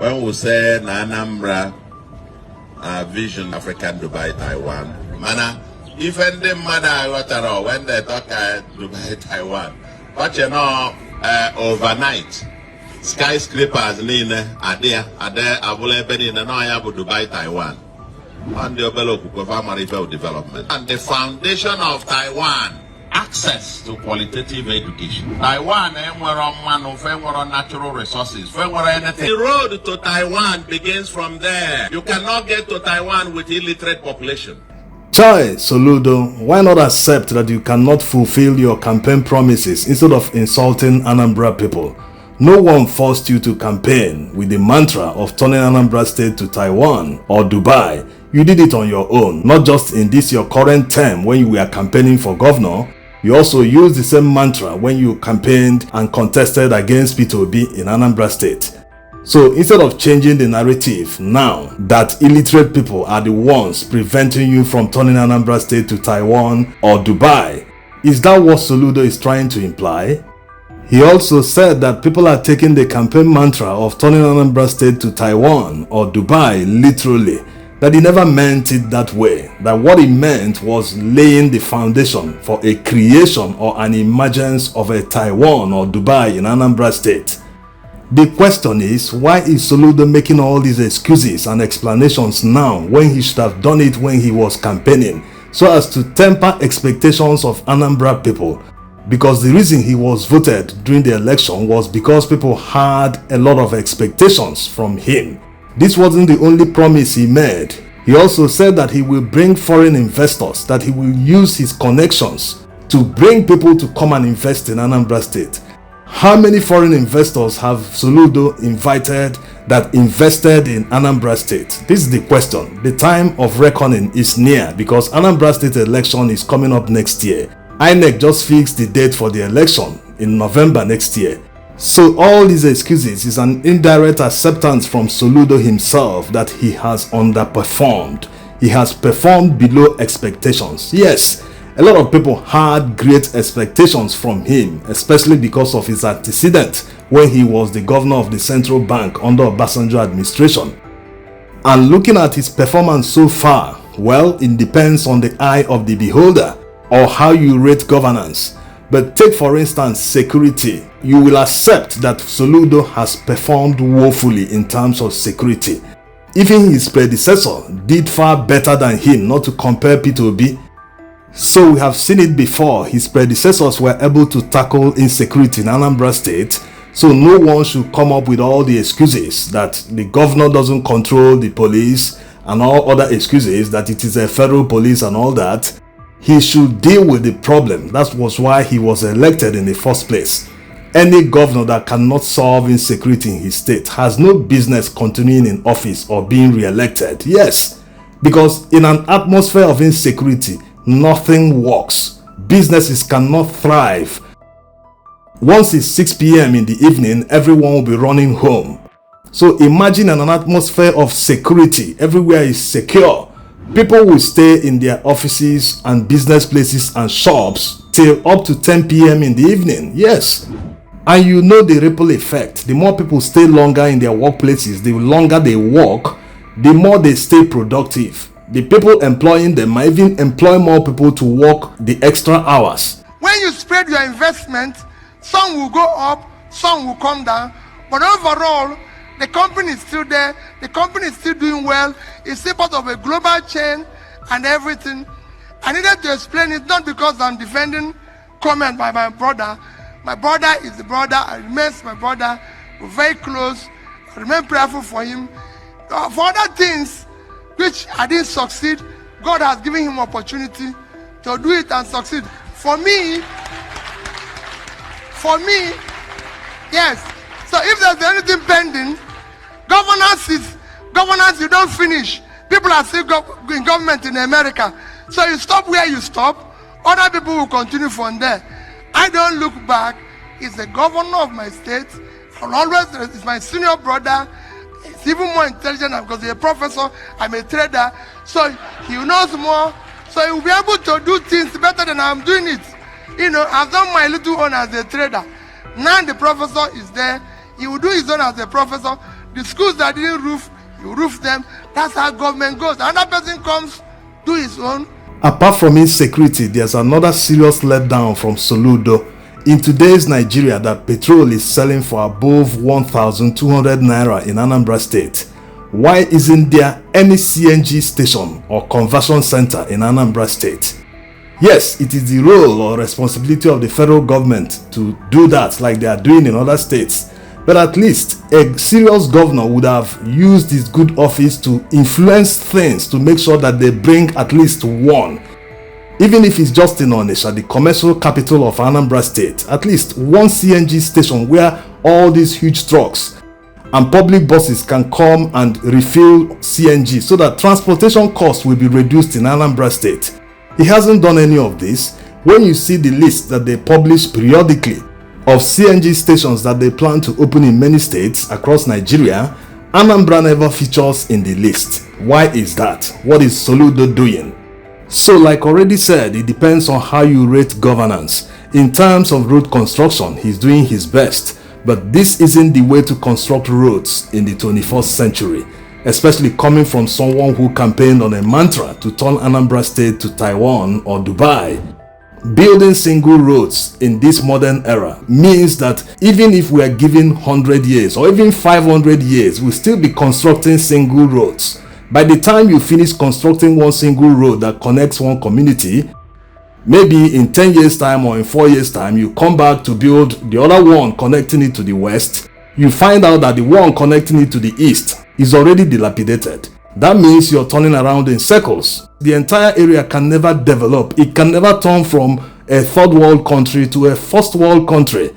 when we say Anambra vision African Dubai Taiwan, mana even the mother when they talk Dubai Taiwan, but you know overnight skyscrapers are there available in Dubai Taiwan on the development and the foundation of Taiwan. Access to qualitative education. Taiwan, natural resources. The road to Taiwan begins from there. You cannot get to Taiwan with illiterate population. Chai, Soludo, why not accept that you cannot fulfill your campaign promises instead of insulting Anambra people? No one forced you to campaign with the mantra of turning Anambra State to Taiwan or Dubai. You did it on your own, not just in this your current term when you were campaigning for governor. You also used the same mantra when you campaigned and contested against P2B in Anambra State. So instead of changing the narrative now that illiterate people are the ones preventing you from turning Anambra State to Taiwan or Dubai, is that what Soludo is trying to imply? He also said that people are taking the campaign mantra of turning Anambra State to Taiwan or Dubai literally, that he never meant it that way, that what he meant was laying the foundation for a creation or an emergence of a Taiwan or Dubai in Anambra State. The question is, why is Soludo making all these excuses and explanations now when he should have done it when he was campaigning, so as to temper expectations of Anambra people? Because the reason he was voted during the election was because people had a lot of expectations from him. This wasn't the only promise he made. He also said that he will bring foreign investors, that he will use his connections to bring people to come and invest in Anambra State. How many foreign investors have Soludo invited that invested in Anambra State? This is the question. The time of reckoning is near because Anambra State election is coming up next year. INEC just fixed the date for the election in November next year. So all these excuses is an indirect acceptance from Soludo himself that he has underperformed. He has performed below expectations. Yes, a lot of people had great expectations from him, especially because of his antecedent when he was the governor of the central bank under Obasanjo administration. And looking at his performance so far, well, it depends on the eye of the beholder or how you rate governance. But take for instance security. You will accept that Soludo has performed woefully in terms of security. Even his predecessor did far better than him, not to compare P2B. So we have seen it before. His predecessors were able to tackle insecurity in Anambra State. So no one should come up with all the excuses that the governor doesn't control the police and all other excuses that it is a federal police and all that. He should deal with the problem. That was why he was elected in the first place. Any governor that cannot solve insecurity in his state has no business continuing in office or being re-elected. Yes, because in an atmosphere of insecurity, nothing works. Businesses cannot thrive. Once it's 6 p.m. in the evening, everyone will be running home. So imagine an atmosphere of security. Everywhere is secure. People will stay in their offices and business places and shops till up to 10 p.m. in the evening. Yes. And you know the ripple effect. The more people stay longer in their workplaces, the longer they work, the more they stay productive. The people employing them might even employ more people to work the extra hours. When you spread your investment, some will go up, some will come down, but overall, the company is still there, the company is still doing well, it's still part of a global chain and everything. I needed to explain it not because I'm defending comment by my brother. My brother is the brother, I remain my brother, we're very close, I remain prayerful for him. For other things which I didn't succeed, God has given him opportunity to do it and succeed. For me, yes. So if there's anything pending, governance, you don't finish. People are still in government in America. So you stop where you stop, other people will continue from there. I don't look back. He's the governor of my state. I'll always, he's my senior brother. He's even more intelligent because he's a professor. I'm a trader. So he knows more. So he will be able to do things better than I'm doing it. You know, I've done my little own as a trader. Now the professor is there. He will do his own as a professor. The schools that didn't roof, you roof them. That's how government goes. Another person comes, do his own. Apart from insecurity, there's another serious letdown from Soludo. In today's Nigeria, that petrol is selling for above 1,200 naira in Anambra State. Why isn't there any CNG station or conversion center in Anambra State? Yes, it is the role or responsibility of the federal government to do that like they are doing in other states. But at least a serious governor would have used his good office to influence things to make sure that they bring at least one. Even if it's just in Onitsha, the commercial capital of Anambra State, at least one CNG station where all these huge trucks and public buses can come and refill CNG so that transportation costs will be reduced in Anambra State. He hasn't done any of this. When you see the list that they publish periodically of CNG stations that they plan to open in many states across Nigeria, Anambra never features in the list. Why is that? What is Soludo doing? So like already said, it depends on how you rate governance. In terms of road construction, he's doing his best. But this isn't the way to construct roads in the 21st century, especially coming from someone who campaigned on a mantra to turn Anambra State to Taiwan or Dubai. Building single roads in this modern era means that even if we are given 100 years or even 500 years, we'll still be constructing single roads. By the time you finish constructing one single road that connects one community, maybe in 10 years time or in 4 years time, you come back to build the other one connecting it to the west, you find out that the one connecting it to the east is already dilapidated. That means you're turning around in circles. The entire area can never develop. It can never turn from a third world country to a first world country.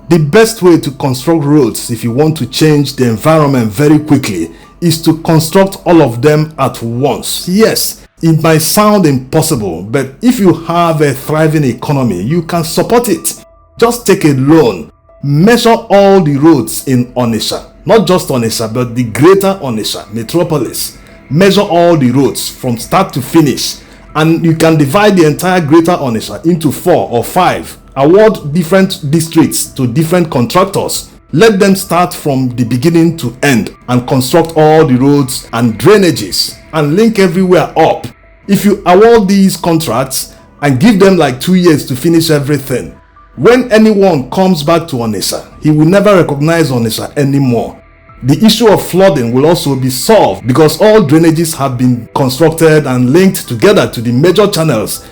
The best way to construct roads if you want to change the environment very quickly is to construct all of them at once. Yes, it might sound impossible, but if you have a thriving economy, you can support it. Just take a loan. Measure all the roads in Onitsha. Not just Onitsha, but the greater Onitsha metropolis. Measure all the roads from start to finish. And you can divide the entire greater Onitsha into 4 or 5. Award different districts to different contractors. Let them start from the beginning to end and construct all the roads and drainages and link everywhere up. If you award these contracts and give them like 2 years to finish everything, when anyone comes back to Onitsha, he will never recognize Onitsha anymore. The issue of flooding will also be solved because all drainages have been constructed and linked together to the major channels.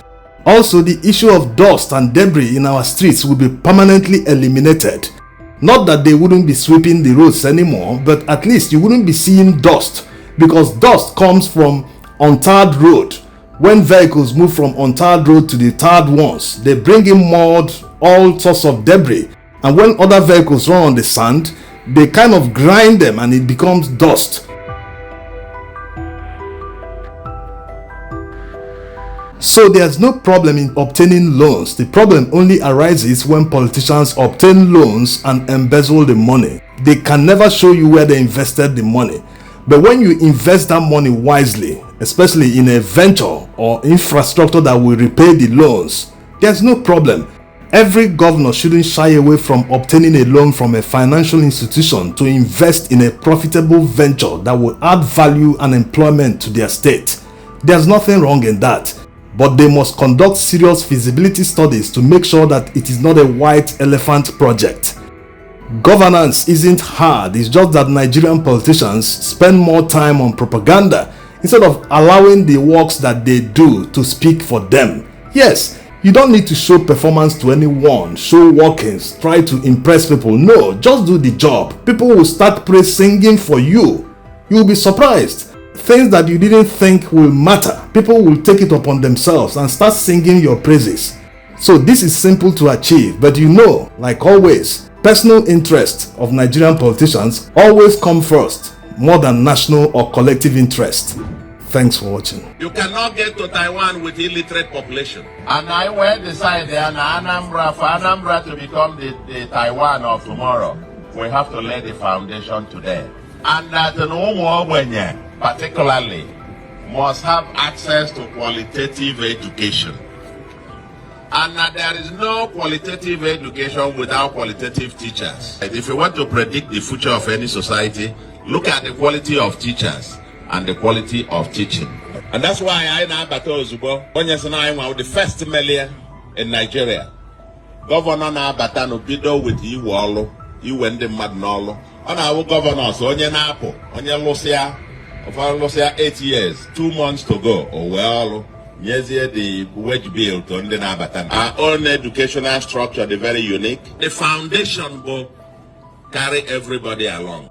Also, the issue of dust and debris in our streets will be permanently eliminated. Not that they wouldn't be sweeping the roads anymore, but at least you wouldn't be seeing dust because dust comes from untarred road. When vehicles move from untarred road to the tarred ones, they bring in mud, all sorts of debris, and when other vehicles run on the sand, they kind of grind them and it becomes dust. So there's no problem in obtaining loans. The problem only arises when politicians obtain loans and embezzle the money. They can never show you where they invested the money. But when you invest that money wisely, especially in a venture or infrastructure that will repay the loans, there's no problem. Every governor shouldn't shy away from obtaining a loan from a financial institution to invest in a profitable venture that will add value and employment to their state. There's nothing wrong in that, but they must conduct serious feasibility studies to make sure that it is not a white elephant project. Governance isn't hard, it's just that Nigerian politicians spend more time on propaganda instead of allowing the works that they do to speak for them. Yes, you don't need to show performance to anyone, show workings, try to impress people. No, just do the job. People will start praise singing for you. You'll be surprised. Things that you didn't think will matter, people will take it upon themselves and start singing your praises. So this is simple to achieve, but you know, like always, personal interest of Nigerian politicians always come first, more than national or collective interest. Thanks for watching. You cannot get to Taiwan with illiterate population. And I will decide there in Anambra, for Anambra to become the Taiwan of tomorrow, we have to lay the foundation today. And that no particularly must have access to qualitative education. And there is no qualitative education without qualitative teachers. If you want to predict the future of any society, look at the quality of teachers and the quality of teaching. And that's why I know Batozubo, the first million in Nigeria. Governor Nabata no bido with Iwalo, Iwende Madnolo. On our governors, Onye Napo, Onye Lucia, 8 years, 2 months to go. Oh well. Yes, the wage bill to Nabatan. Our own educational structure, they're very unique. The foundation will carry everybody along.